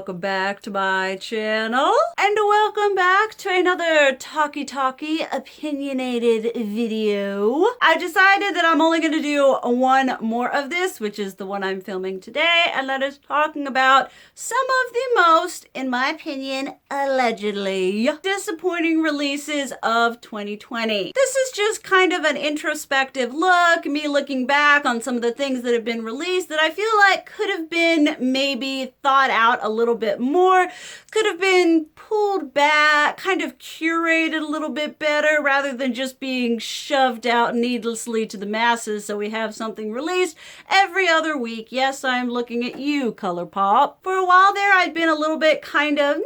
welcome back to my channel. And welcome back to another talky opinionated video. I decided that I'm only going to do one more of this, which is the one I'm filming today, and that is talking about some of the most, in my opinion, allegedly disappointing releases of 2020. This is just kind of an introspective look, me looking back on some of the things that have been released that I feel like could have been maybe thought out a little bit more, could have been pulled back, kind of curated a little bit better rather than just being shoved out needlessly to the masses so we have something released every other week. Yes, I'm looking at you, ColourPop. For a while there, I'd been a little bit kind of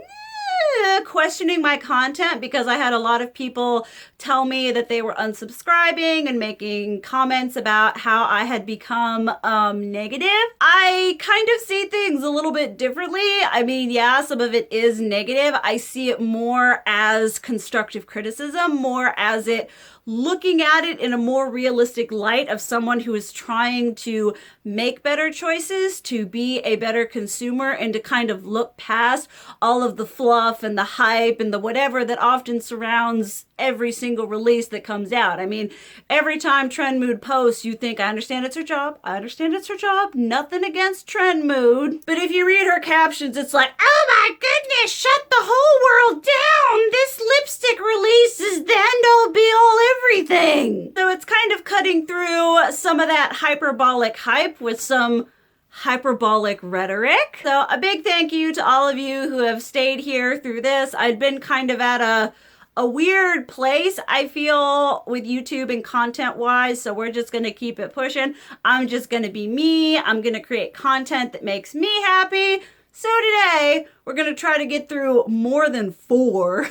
questioning my content because I had a lot of people tell me that they were unsubscribing and making comments about how I had become negative. I kind of see things a little bit differently. I mean, yeah, some of it is negative. I see it more as constructive criticism, more as it looking at it in a more realistic light of someone who is trying to make better choices, to be a better consumer, and to kind of look past all of the fluff and the hype and the whatever that often surrounds every single release that comes out. I mean, every time Trend Mood posts, you think, I understand it's her job. I understand it's her job. Nothing against Trend Mood. But if you read her captions, it's like, oh my goodness, shut the whole world down. This lipstick release is the end-all be-all everything. So it's kind of cutting through some of that hyperbolic hype with some hyperbolic rhetoric. So a big thank you to all of you who have stayed here through this. I'd been kind of at a weird place, I feel, with YouTube and content-wise, so we're just going to keep it pushing. I'm just going to be me. I'm going to create content that makes me happy. So today, we're going to try to get through more than 4,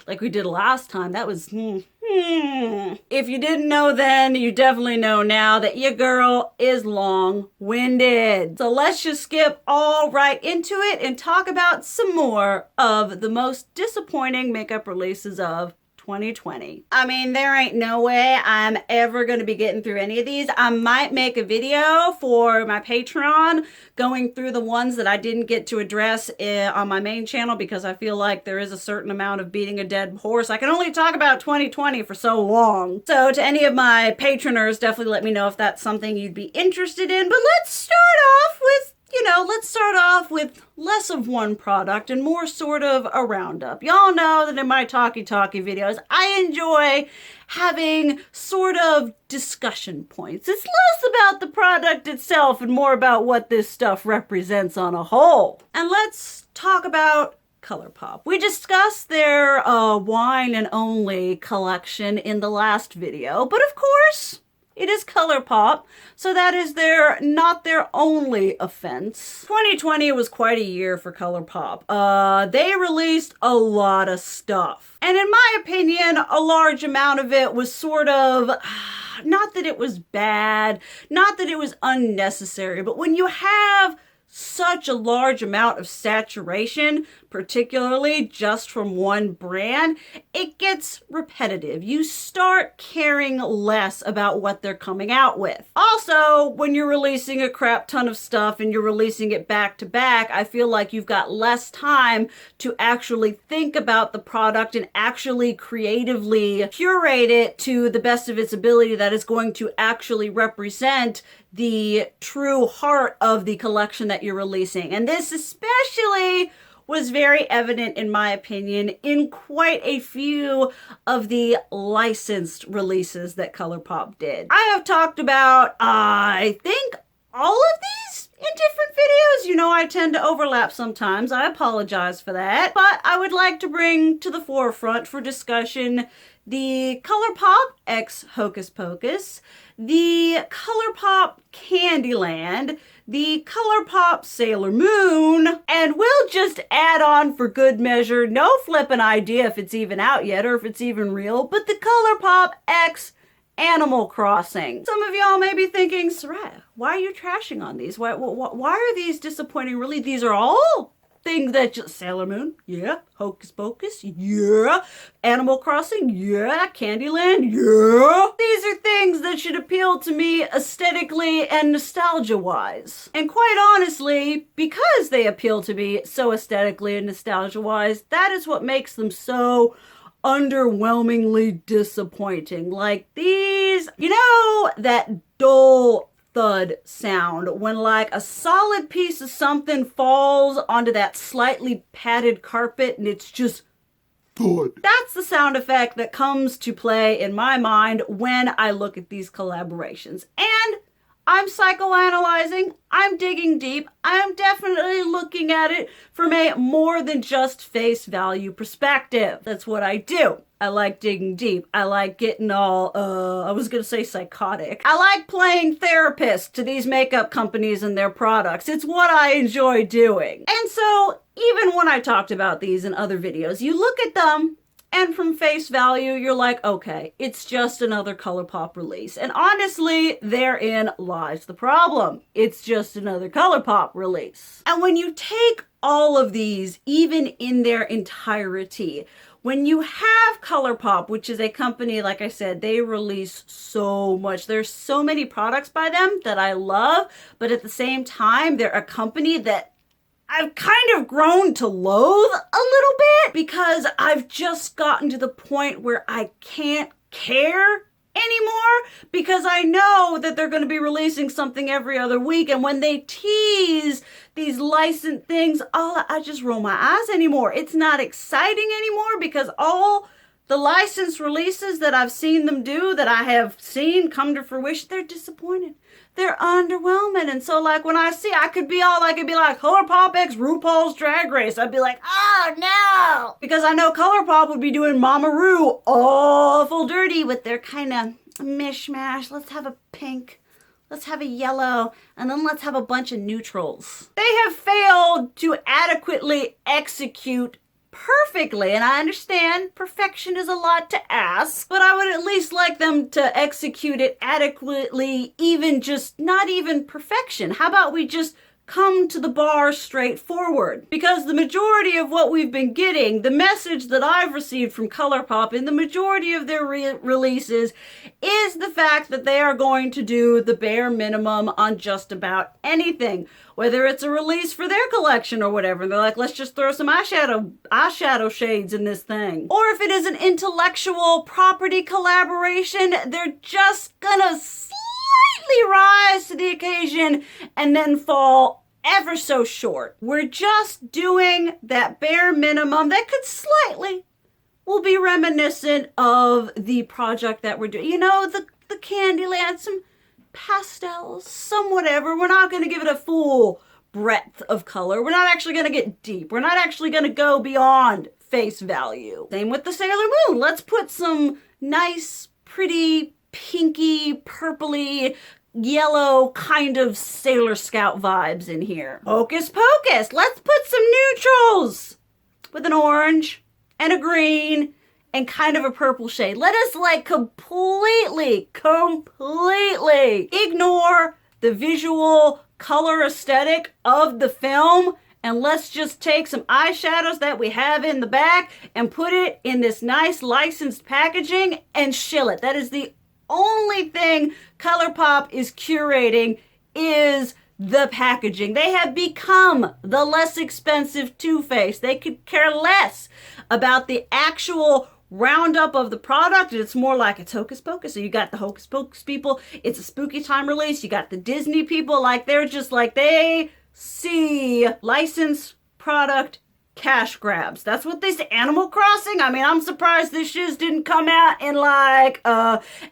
like we did last time. That was, If you didn't know then, you definitely know now that your girl is long-winded. So let's just skip all right into it and talk about some more of the most disappointing makeup releases of 2020. I mean, there ain't no way I'm ever going to be getting through any of these. I might make a video for my Patreon going through the ones that I didn't get to address on my main channel because I feel like there is a certain amount of beating a dead horse. I can only talk about 2020 for so long. So to any of my patroners, definitely let me know if that's something you'd be interested in. But let's start off with less of one product and more sort of a roundup. Y'all know that in my talky videos, I enjoy having sort of discussion points. It's less about the product itself and more about what this stuff represents on a whole. And let's talk about ColourPop. We discussed their wine and only collection in the last video, but of course, it is ColourPop, so that is not their only offense. 2020 was quite a year for ColourPop. They released a lot of stuff. And in my opinion, a large amount of it was sort of, not that it was bad, not that it was unnecessary, but when you have such a large amount of saturation, particularly just from one brand, it gets repetitive. You start caring less about what they're coming out with. Also, when you're releasing a crap ton of stuff and you're releasing it back to back, I feel like you've got less time to actually think about the product and actually creatively curate it to the best of its ability that is going to actually represent the true heart of the collection that you're releasing. And this especially was very evident, in my opinion, in quite a few of the licensed releases that ColourPop did. I have talked about, I think, all of these in different videos. You know, I tend to overlap sometimes. I apologize for that. But I would like to bring to the forefront for discussion the ColourPop X Hocus Pocus, the ColourPop Candyland, the ColourPop Sailor Moon, and we'll just add on for good measure, no flippin' idea if it's even out yet or if it's even real, but the ColourPop X Animal Crossing. Some of y'all may be thinking, Soraya, why are you trashing on these? Why are these disappointing? Really, these are all things that just, Sailor Moon, yeah. Hocus Pocus, yeah. Animal Crossing, yeah. Candyland, yeah. These are things that should appeal to me aesthetically and nostalgia-wise. And quite honestly, because they appeal to me so aesthetically and nostalgia-wise, that is what makes them so underwhelmingly disappointing. Like these, you know, that dull thud sound when like a solid piece of something falls onto that slightly padded carpet and it's just thud. That's the sound effect that comes to play in my mind when I look at these collaborations. And I'm psychoanalyzing, I'm digging deep, I'm definitely looking at it from a more than just face value perspective. That's what I do. I like digging deep. I like getting all, I was gonna say psychotic. I like playing therapist to these makeup companies and their products. It's what I enjoy doing. And so, even when I talked about these in other videos, you look at them and from face value, you're like, okay, it's just another ColourPop release. And honestly, therein lies the problem. It's just another ColourPop release. And when you take all of these, even in their entirety, when you have ColourPop, which is a company, like I said, they release so much. There's so many products by them that I love, but at the same time, they're a company that I've kind of grown to loathe a little bit because I've just gotten to the point where I can't care anymore because I know that they're going to be releasing something every other week. And when they tease these licensed things, I just roll my eyes anymore. It's not exciting anymore because all the licensed releases that I've seen them do, that I have seen come to fruition, they're disappointing. They're underwhelming. And so like when I could be like ColourPop x RuPaul's Drag Race. I'd be like, oh no. Because I know ColourPop would be doing Mama Ru awful dirty with their kind of mishmash. Let's have a pink. Let's have a yellow. And then let's have a bunch of neutrals. They have failed to adequately execute perfectly, and I understand perfection is a lot to ask, but I would at least like them to execute it adequately, even just not even perfection. How about we just come to the bar straightforward? Because the majority of what we've been getting, the message that I've received from ColourPop in the majority of their releases is the fact that they are going to do the bare minimum on just about anything. Whether it's a release for their collection or whatever, they're like, let's just throw some eyeshadow shades in this thing. Or if it is an intellectual property collaboration, they're just gonna slightly rise to the occasion and then fall ever so short. We're just doing that bare minimum that could slightly will be reminiscent of the project that we're doing. You know, the Candyland, some pastels, some whatever. We're not going to give it a full breadth of color. We're not actually going to get deep. We're not actually going to go beyond face value. Same with the Sailor Moon. Let's put some nice, pretty, pinky, purpley, yellow kind of Sailor Scout vibes in here. Hocus Pocus. Let's put some neutrals with an orange and a green and kind of a purple shade. Let us like completely ignore the visual color aesthetic of the film, and let's just take some eyeshadows that we have in the back and put it in this nice licensed packaging and shill it. That is the only thing ColourPop is curating, is the packaging. They have become the less expensive Too Faced. They could care less about the actual roundup of the product. It's more like it's Hocus Pocus. So you got the Hocus Pocus people, it's a spooky time release. You got the Disney people, like they're just like, they see licensed product cash grabs. That's what they say. Animal Crossing, I mean, I'm surprised this shit didn't come out in like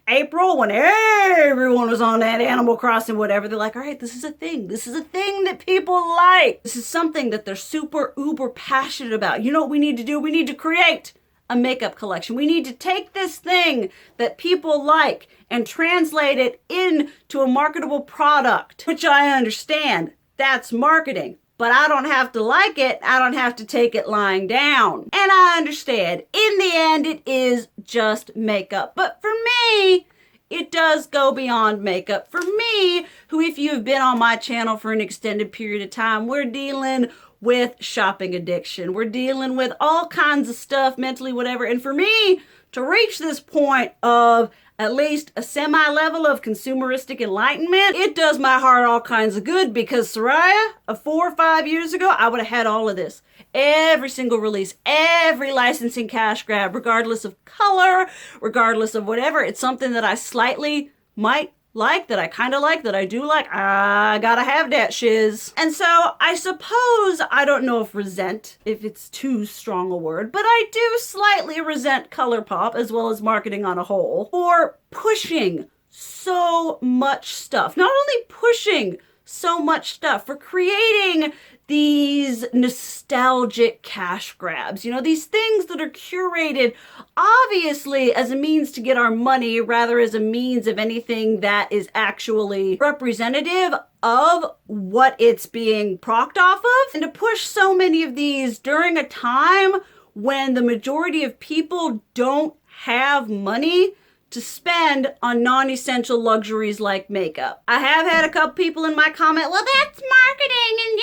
April when everyone was on that Animal Crossing whatever. They're like, all right, this is a thing. This is a thing that people like. This is something that they're super uber passionate about. You know what we need to do? We need to create a makeup collection. We need to take this thing that people like and translate it into a marketable product, which I understand. That's marketing. But I don't have to like it. I don't have to take it lying down. And I understand. In the end, it is just makeup. But for me, it does go beyond makeup. For me, who, if you've been on my channel for an extended period of time, we're dealing with shopping addiction. We're dealing with all kinds of stuff, mentally, whatever. And for me to reach this point of at least a semi-level of consumeristic enlightenment, it does my heart all kinds of good, because Soraya, 4 or 5 years ago, I would have had all of this. Every single release, every licensing cash grab, regardless of color, regardless of whatever. It's something that I slightly might like, that I kind of like, that I do like. I gotta have that shiz. And so I suppose, I don't know if resent, if it's too strong a word, but I do slightly resent ColourPop, as well as marketing on a whole, for pushing so much stuff. Not only pushing so much stuff, for creating these nostalgic cash grabs, you know, these things that are curated obviously as a means to get our money, rather as a means of anything that is actually representative of what it's being propped off of. And to push so many of these during a time when the majority of people don't have money to spend on non-essential luxuries like makeup. I have had a couple people in my comment, well, that's marketing, and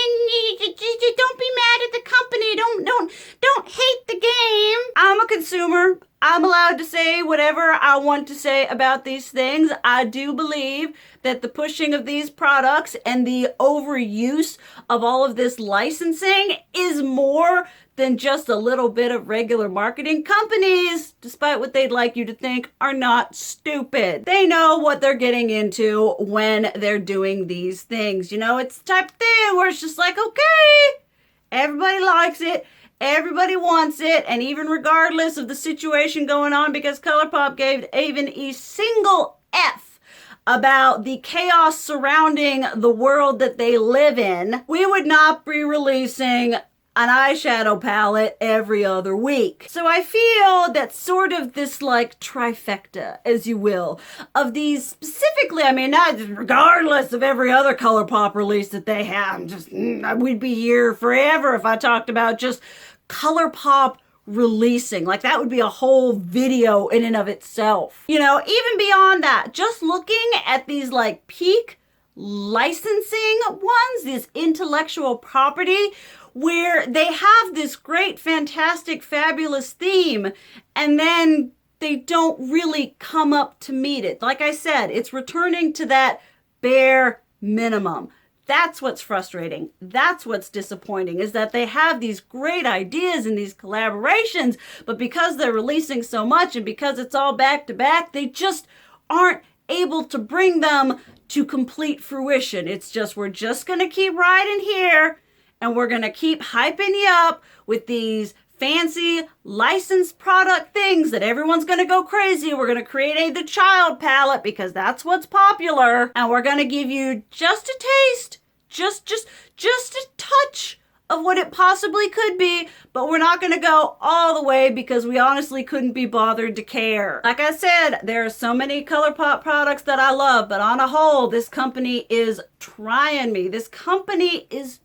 you don't be mad at the company. Don't hate the game. I'm a consumer. I'm allowed to say whatever I want to say about these things. I do believe that the pushing of these products and the overuse of all of this licensing is more than just a little bit of regular marketing. Companies, despite what they'd like you to think, are not stupid. They know what they're getting into when they're doing these things. You know, it's the type of thing where it's just like, okay, everybody likes it. Everybody wants it, and even regardless of the situation going on, because ColourPop gave even a single F about the chaos surrounding the world that they live in, we would not be releasing an eyeshadow palette every other week. So I feel that sort of this like trifecta, as you will, of these specifically, I mean, not regardless of every other ColourPop release that they have, just we'd be here forever if I talked about just ColourPop releasing. Like, that would be a whole video in and of itself. You know, even beyond that, just looking at these like peak licensing ones, this intellectual property, where they have this great, fantastic, fabulous theme, and then they don't really come up to meet it. Like I said, it's returning to that bare minimum. That's what's frustrating. That's what's disappointing, is that they have these great ideas and these collaborations, but because they're releasing so much and because it's all back to back, they just aren't able to bring them to complete fruition. It's just, we're just going to keep riding here, and we're going to keep hyping you up with these fancy licensed product things that everyone's going to go crazy. We're going to create the child palette because that's what's popular. And we're going to give you just a taste, just a touch of what it possibly could be, but we're not going to go all the way because we honestly couldn't be bothered to care. Like I said, there are so many ColourPop products that I love, but on a whole, this company is trying me. This company is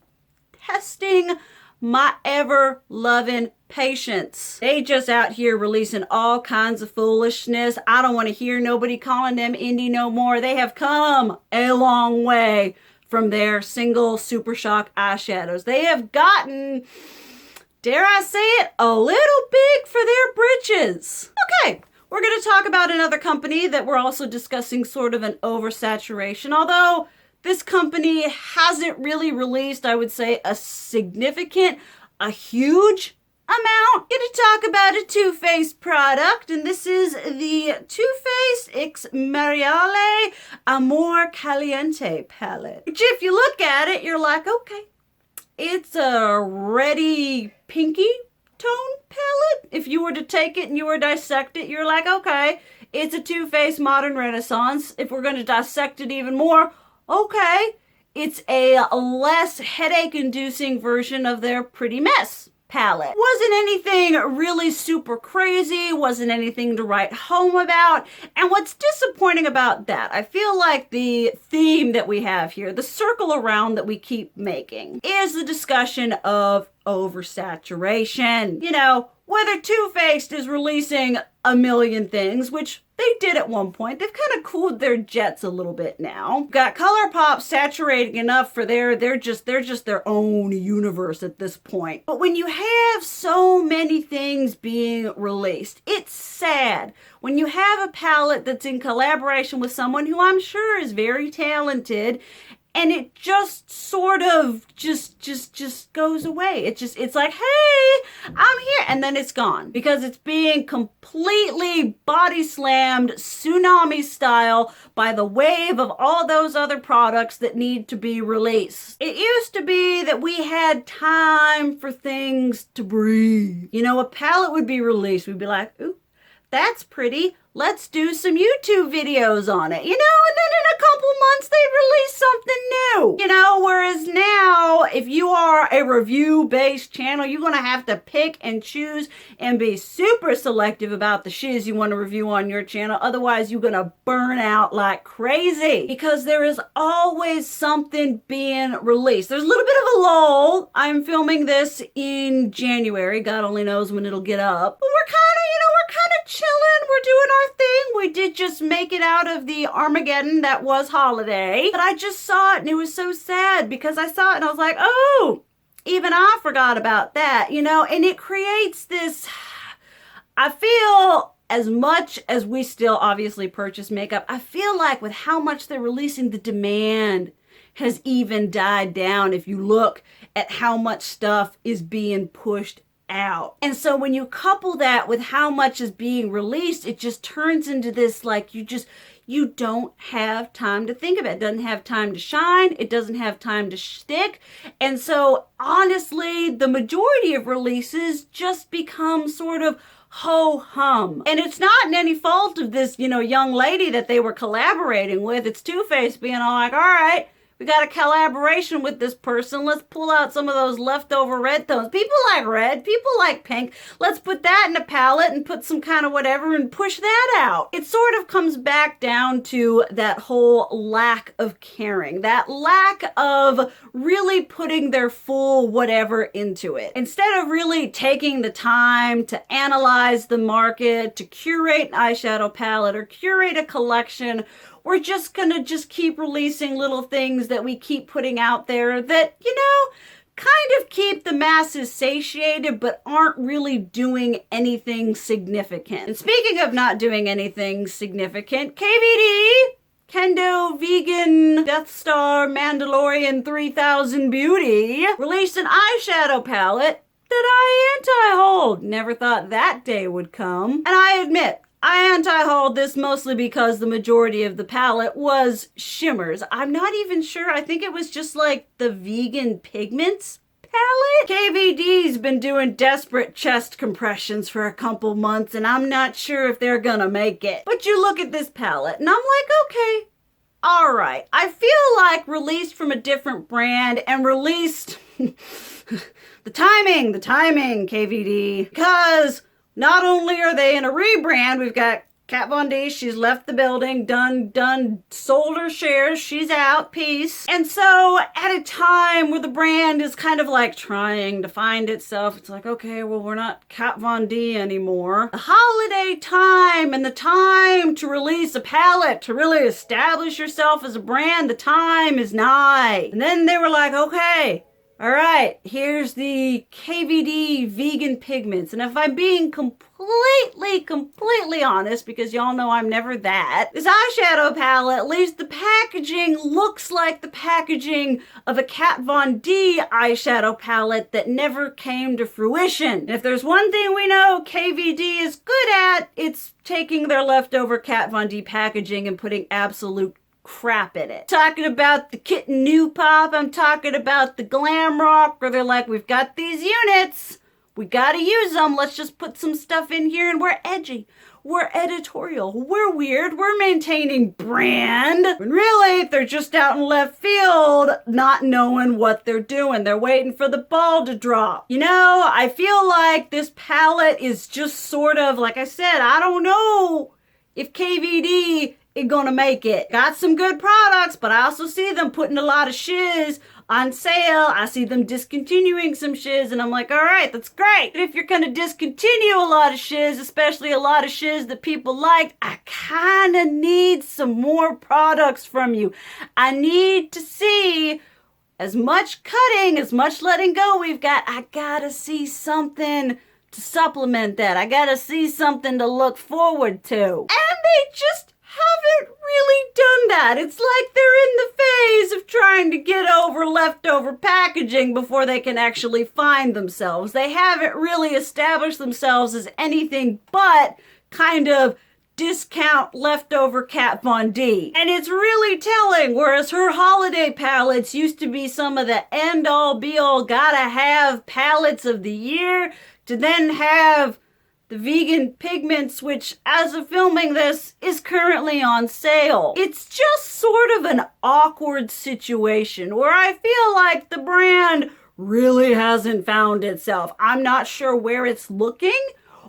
testing my ever-loving patience. They just out here releasing all kinds of foolishness. I don't want to hear nobody calling them indie no more. They have come a long way from their single Super Shock eyeshadows. They have gotten, dare I say it, a little big for their britches. Okay, we're going to talk about another company that we're also discussing sort of an oversaturation, although this company hasn't really released, I would say, a significant, a huge amount. Going to talk about a Too Faced product, and this is the Too Faced X Mariale Amor Caliente palette. Which, if you look at it, you're like, okay, it's a reddy pinky tone palette. If you were to take it and you were to dissect it, you're like, okay, it's a Too Faced Modern Renaissance. If we're going to dissect it even more, okay, it's a less headache-inducing version of their Pretty Mess palette. Wasn't anything really super crazy, wasn't anything to write home about. And what's disappointing about that, I feel like the theme that we have here, the circle around that we keep making, is the discussion of oversaturation. You know, whether Too Faced is releasing a million things, which they did at one point. They've kind of cooled their jets a little bit now. Got ColourPop saturating enough for they're just their own universe at this point. But when you have so many things being released, it's sad. When you have a palette that's in collaboration with someone who I'm sure is very talented, and it just sort of just goes away. It's like, hey, I'm here. And then it's gone because it's being completely body slammed tsunami style by the wave of all those other products that need to be released. It used to be that we had time for things to breathe. You know, a palette would be released. We'd be like, ooh, that's pretty. Let's do some YouTube videos on it, you know, and then in a couple months they'd release something new, you know, whereas now, if you are a review-based channel, you're going to have to pick and choose and be super selective about the shiz you want to review on your channel. Otherwise, you're going to burn out like crazy because there is always something being released. There's a little bit of a lull. I'm filming this in January. God only knows when it'll get up. But we're kind of chilling. We're doing our thing. We did just make it out of the Armageddon that was holiday. But I just saw it and it was so sad because I saw it and I was like, oh, even I forgot about that, you know, and it creates this, I feel, as much as we still obviously purchase makeup, I feel like with how much they're releasing, the demand has even died down if you look at how much stuff is being pushed out. And so when you couple that with how much is being released, it just turns into this, like, you don't have time to think of it. It doesn't have time to shine. It doesn't have time to stick. And so honestly, the majority of releases just become sort of ho-hum. And it's not in any fault of this, you know, young lady that they were collaborating with. It's Too Faced being all like, all right, we got a collaboration with this person. Let's pull out some of those leftover red tones. People like red. People like pink. Let's put that in a palette and put some kind of whatever and push that out. It sort of comes back down to that whole lack of caring. That lack of really putting their full whatever into it. Instead of really taking the time to analyze the market, to curate an eyeshadow palette or curate a collection, we're just gonna keep releasing little things that we keep putting out there that, you know, kind of keep the masses satiated but aren't really doing anything significant. And speaking of not doing anything significant, KVD, Kendo Vegan Death Star Mandalorian 3000 Beauty, released an eyeshadow palette that I anti-hauled. Never thought that day would come. And I admit, I anti-hauled this mostly because the majority of the palette was shimmers. I'm not even sure. I think it was just like the vegan pigments palette. KVD's been doing desperate chest compressions for a couple months and I'm not sure if they're gonna make it. But you look at this palette and I'm like, okay, all right. I feel like released from a different brand and released the timing, KVD, because not only are they in a rebrand, we've got Kat Von D, she's left the building, done, sold her shares, she's out, peace. And so at a time where the brand is kind of like trying to find itself, it's like, okay, well, we're not Kat Von D anymore. The holiday time and the time to release a palette, to really establish yourself as a brand, the time is nigh. And then they were like, okay, all right, here's the KVD vegan pigments. And if I'm being completely honest, because y'all know I'm never that, this eyeshadow palette, at least the packaging looks like the packaging of a Kat Von D eyeshadow palette that never came to fruition. And if there's one thing we know KVD is good at, it's taking their leftover Kat Von D packaging and putting absolute crap in it. Talking about the Kitten New Pop, I'm talking about the Glam Rock, where they're like, we've got these units, we gotta use them, let's just put some stuff in here, and we're edgy, we're editorial, we're weird, we're maintaining brand. When really, they're just out in left field, not knowing what they're doing. They're waiting for the ball to drop. You know, I feel like this palette is just sort of, like I said, I don't know if KVD is gonna make it. Got some good products, but I also see them putting a lot of shiz on sale. I see them discontinuing some shiz, and I'm like, all right, that's great. But if you're gonna discontinue a lot of shiz, especially a lot of shiz that people liked, I kinda need some more products from you. I need to see as much cutting, as much letting go we've got. I gotta see something to supplement that. I gotta see something to look forward to. And they just haven't really done that. It's like they're in the phase of trying to get over leftover packaging before they can actually find themselves. They haven't really established themselves as anything but kind of discount leftover Kat Von D. And it's really telling, whereas her holiday palettes used to be some of the end-all be-all gotta have palettes of the year, to then have the vegan pigments, which as of filming this is currently on sale. It's just sort of an awkward situation where I feel like the brand really hasn't found itself. I'm not sure where it's looking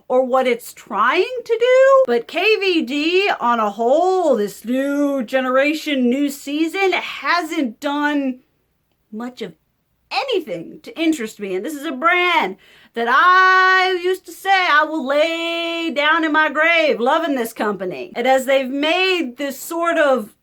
or what it's trying to do, but KVD on a whole, this new generation, new season, hasn't done much of anything to interest me. And this is a brand that I used to say I will lay down in my grave loving this company. And as they've made this sort of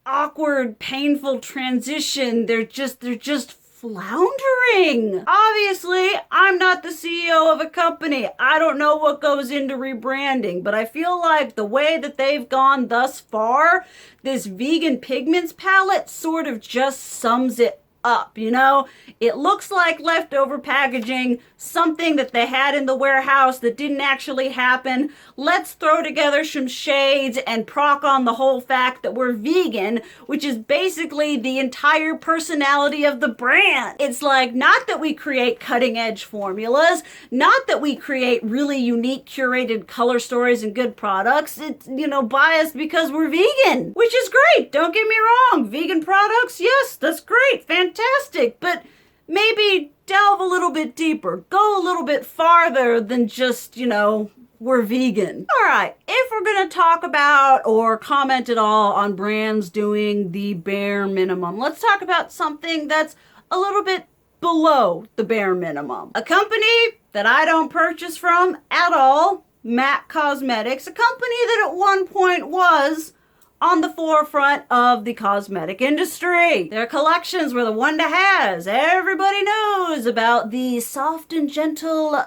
awkward, painful transition, they're just floundering. Obviously, I'm not the CEO of a company. I don't know what goes into rebranding, but I feel like the way that they've gone thus far, this vegan pigments palette sort of just sums it up, you know? It looks like leftover packaging, something that they had in the warehouse that didn't actually happen. Let's throw together some shades and proc on the whole fact that we're vegan, which is basically the entire personality of the brand. It's like, not that we create cutting edge formulas, not that we create really unique curated color stories and good products. It's, you know, biased because we're vegan, which is great. Don't get me wrong. Vegan products, yes, that's great. Fantastic. But maybe delve a little bit deeper. Go a little bit farther than just, you know, we're vegan. All right, if we're gonna talk about or comment at all on brands doing the bare minimum, let's talk about something that's a little bit below the bare minimum. A company that I don't purchase from at all, MAC Cosmetics, a company that at one point was on the forefront of the cosmetic industry. Their collections were the one to has. Everybody knows about the soft and gentle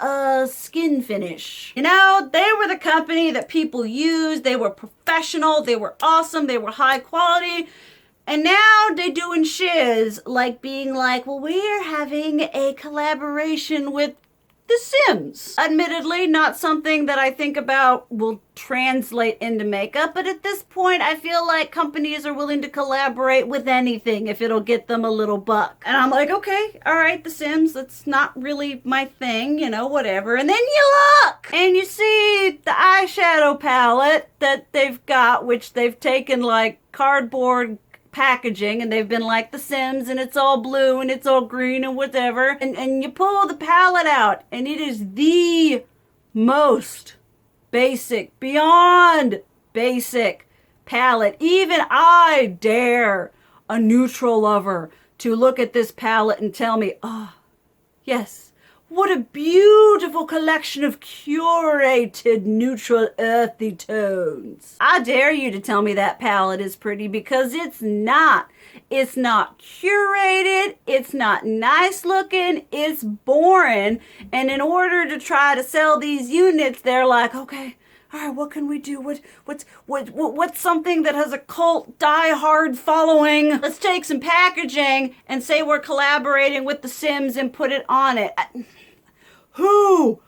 skin finish. You know, they were the company that people used. They were professional. They were awesome. They were high quality. And now they doing shiz like being like, well, we're having a collaboration with The Sims. Admittedly, not something that I think about will translate into makeup, but at this point, I feel like companies are willing to collaborate with anything if it'll get them a little buck. And I'm like, okay, all right, The Sims, that's not really my thing, you know, whatever. And then you look, and you see the eyeshadow palette that they've got, which they've taken like cardboard packaging and they've been like The Sims and it's all blue and it's all green and whatever, and you pull the palette out and it is the most basic, beyond basic palette. Even I dare a neutral lover to look at this palette and tell me, oh yes, what a beautiful collection of curated, neutral, earthy tones. I dare you to tell me that palette is pretty, because it's not. It's not curated. It's not nice looking. It's boring. And in order to try to sell these units, they're like, okay, all right, what can we do? What's something that has a cult die-hard following? Let's take some packaging and say we're collaborating with The Sims and put it on it. Who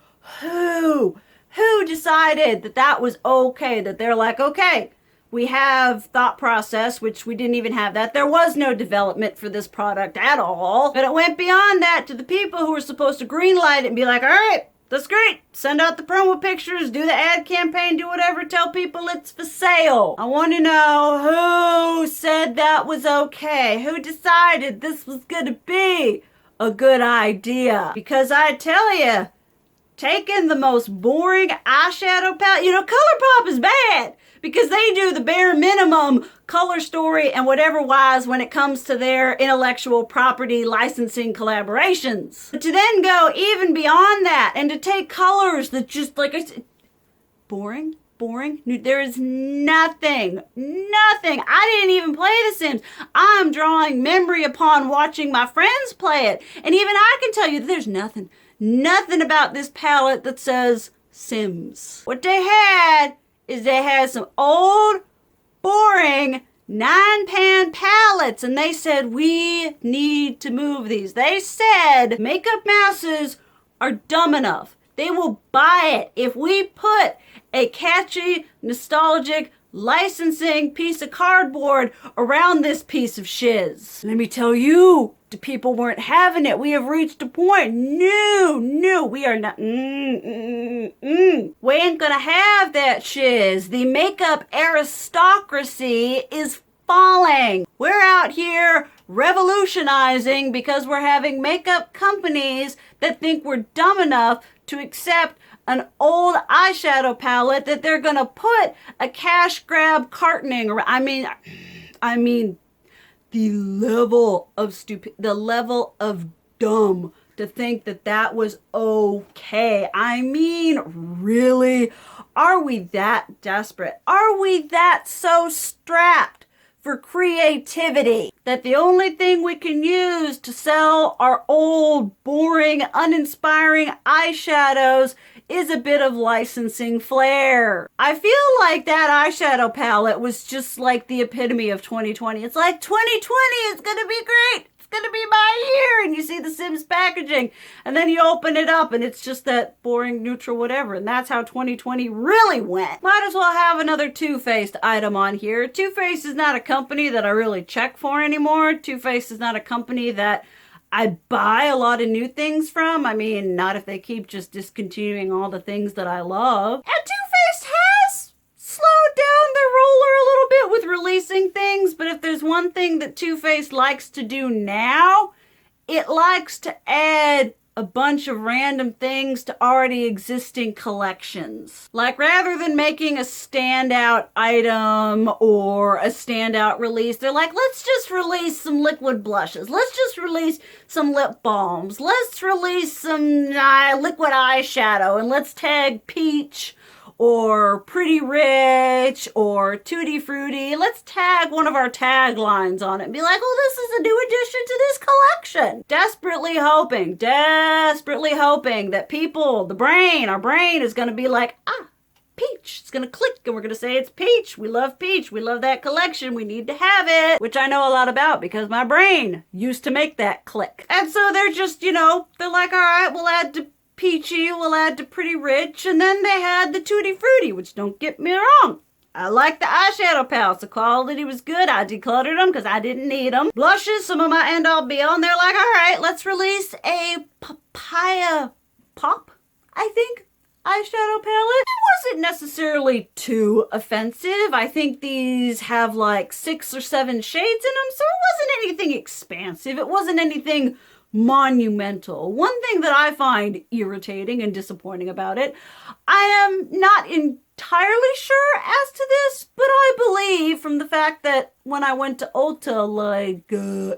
decided that that was okay? That they're like, okay, we have thought process, which we didn't even have that. There was no development for this product at all. But it went beyond that to the people who were supposed to greenlight it and be like, all right, that's great. Send out the promo pictures, do the ad campaign, do whatever, tell people it's for sale. I want to know who said that was okay? Who decided this was going to be a good idea? Because I tell you, taken the most boring eyeshadow palette. You know, ColourPop is bad because they do the bare minimum color story and whatever wise when it comes to their intellectual property licensing collaborations. But to then go even beyond that and to take colors that just, like I said, boring. There is nothing. I didn't even play The Sims. I'm drawing memory upon watching my friends play it. And even I can tell you that there's nothing about this palette that says Sims. What they had is they had some old, boring 9-pan palettes, and they said, we need to move these. They said makeup masses are dumb enough. They will buy it if we put a catchy, nostalgic, licensing piece of cardboard around this piece of shiz. Let me tell you, the people weren't having it. We have reached a point. No, we are not. We ain't gonna have that shiz. The makeup aristocracy is falling. We're out here revolutionizing because we're having makeup companies that think we're dumb enough to accept an old eyeshadow palette that they're gonna put a cash grab cartoning around. I mean, the level of dumb to think that that was okay. I mean, really? Are we that desperate? Are we that so strapped for creativity that the only thing we can use to sell our old, boring, uninspiring eyeshadows is a bit of licensing flair? I feel like that eyeshadow palette was just like the epitome of 2020. It's like 2020 is gonna be great. It's gonna be my year. And you see the Sims packaging and then you open it up and it's just that boring neutral whatever. And that's how 2020 really went. Might as well have another Too Faced item on here. Too Faced is not a company that I really check for anymore. Too Faced is not a company that I buy a lot of new things from. I mean, not if they keep just discontinuing all the things that I love. And Too Faced has slowed down their roller a little bit with releasing things, but if there's one thing that Too Faced likes to do now, it likes to add a bunch of random things to already existing collections. Like, rather than making a standout item or a standout release, they're like, let's just release some liquid blushes. Let's just release some lip balms. Let's release some liquid eyeshadow, and let's tag Peach or Pretty Rich or Tutti Frutti. Let's tag one of our taglines on it and be like, oh, this is a new addition to this collection. Desperately hoping that people, our brain is going to be like, Peach. It's going to click and we're going to say it's Peach. We love Peach. We love that collection. We need to have it. Which I know a lot about because my brain used to make that click. And so they're just, they're like, all right, we'll add to Peachy, we'll add to Pretty Rich, and then they had the Tutti Frutti, which, don't get me wrong, I like the eyeshadow palettes. The quality was good. I decluttered them because I didn't need them. Blushes, some of my end all be on. They're like, all right, let's release a Papaya Pop, I think, eyeshadow palette. It wasn't necessarily too offensive. I think these have like 6 or 7 shades in them, so it wasn't anything expansive. It wasn't anything monumental. One thing that I find irritating and disappointing about it, I am not entirely sure as to this, but I believe from the fact that when I went to Ulta like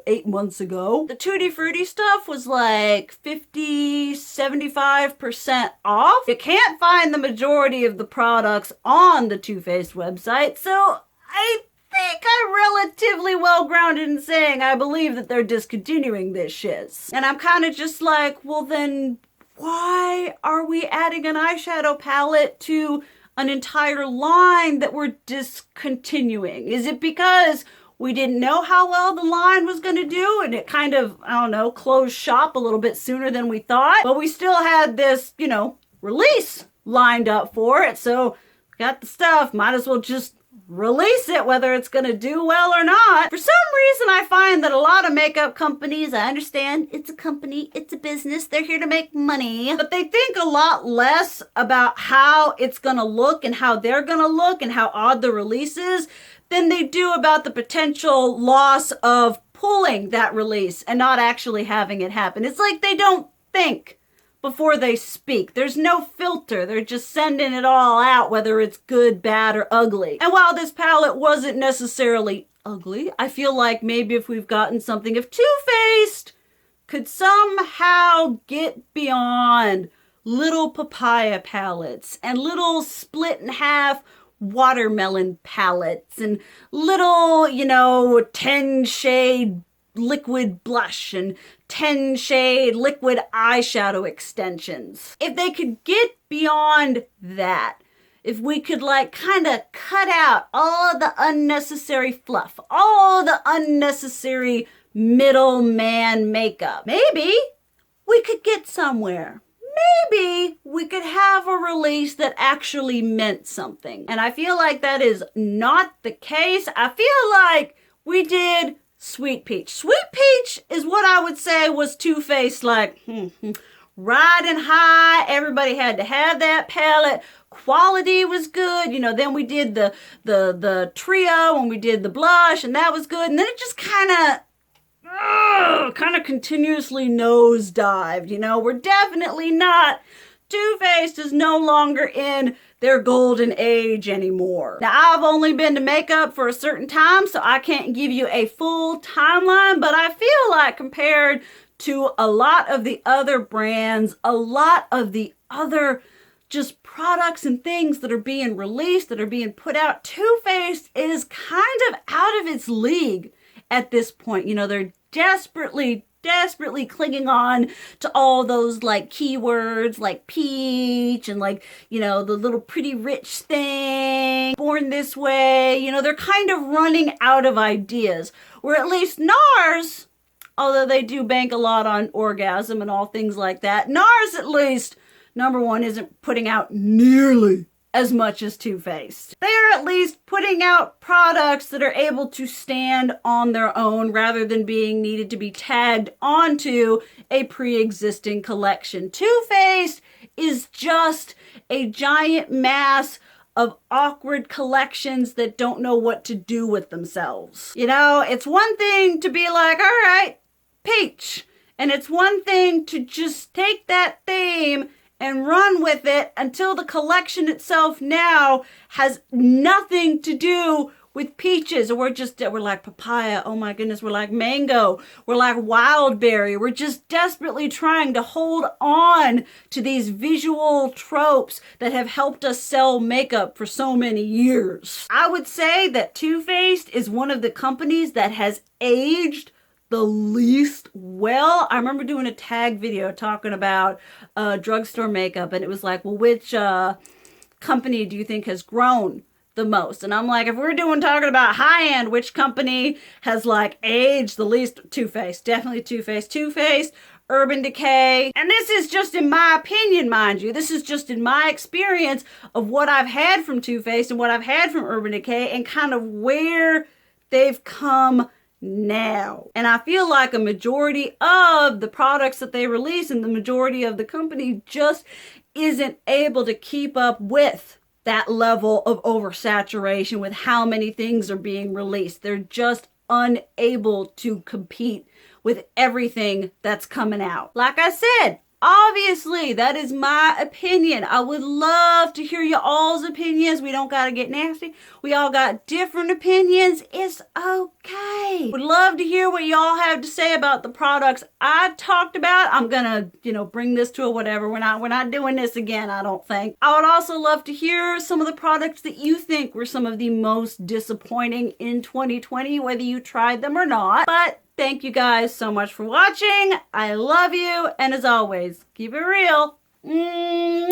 8 months ago, the Tutti Frutti stuff was like 50-75% off. You can't find the majority of the products on the Too Faced website, so I think I'm relatively well grounded in saying I believe that they're discontinuing this shiz. And I'm kind of just like, well then, why are we adding an eyeshadow palette to an entire line that we're discontinuing? Is it because we didn't know how well the line was going to do and it kind of, closed shop a little bit sooner than we thought? But we still had this, release lined up for it. So we got the stuff, might as well just release it, whether it's going to do well or not. For some reason, I find that a lot of makeup companies, I understand it's a company, it's a business, they're here to make money, but they think a lot less about how it's going to look and how they're going to look and how odd the release is than they do about the potential loss of pulling that release and not actually having it happen. It's like they don't think before they speak. There's no filter. They're just sending it all out, whether it's good, bad, or ugly. And while this palette wasn't necessarily ugly, I feel like maybe if we've gotten something of Too Faced could somehow get beyond little papaya palettes and little split in half watermelon palettes and little, 10 shade liquid blush and 10 shade liquid eyeshadow extensions. If they could get beyond that, if we could kind of cut out all the unnecessary fluff, all the unnecessary middleman makeup, maybe we could get somewhere. Maybe we could have a release that actually meant something. And I feel like that is not the case. I feel like we did Sweet Peach. Sweet Peach is what I would say was Too Faced, riding high. Everybody had to have that palette. Quality was good. Then we did the trio and we did the blush and that was good. And then it just kind of continuously nosedived. We're definitely not. Too Faced is no longer in their golden age anymore. Now, I've only been to makeup for a certain time, so I can't give you a full timeline, but I feel like compared to a lot of the other brands, a lot of the other just products and things that are being released, that are being put out, Too Faced is kind of out of its league at this point. They're desperately clinging on to all those keywords like peach and the little pretty rich thing, born this way. They're kind of running out of ideas. Where at least NARS, although they do bank a lot on orgasm and all things like that, NARS at least, number one, isn't putting out nearly as much as Too Faced. They are at least putting out products that are able to stand on their own rather than being needed to be tagged onto a pre-existing collection. Too Faced is just a giant mass of awkward collections that don't know what to do with themselves. It's one thing to be like, all right, peach. And it's one thing to just take that theme and run with it until the collection itself now has nothing to do with peaches. Or we're like papaya, oh my goodness, we're like mango, we're like wildberry. We're just desperately trying to hold on to these visual tropes that have helped us sell makeup for so many years. I would say that Too Faced is one of the companies that has aged the least well. I remember doing a tag video talking about drugstore makeup, and it was like, well, which company do you think has grown the most? And I'm like, if we're talking about high end, which company has aged the least? Too Faced, definitely Too Faced. Too Faced, Urban Decay. And this is just in my opinion, mind you. This is just in my experience of what I've had from Too Faced and what I've had from Urban Decay and kind of where they've come now. And I feel like a majority of the products that they release and the majority of the company just isn't able to keep up with that level of oversaturation with how many things are being released. They're just unable to compete with everything that's coming out. Like I said, obviously, that is my opinion. I would love to hear your all's opinions. We don't gotta get nasty. We all got different opinions. It's okay. Would love to hear what y'all have to say about the products I talked about. I'm gonna, bring this to a whatever. We're not doing this again, I don't think. I would also love to hear some of the products that you think were some of the most disappointing in 2020, whether you tried them or not. But thank you guys so much for watching. I love you. And as always, keep it real. Mwah!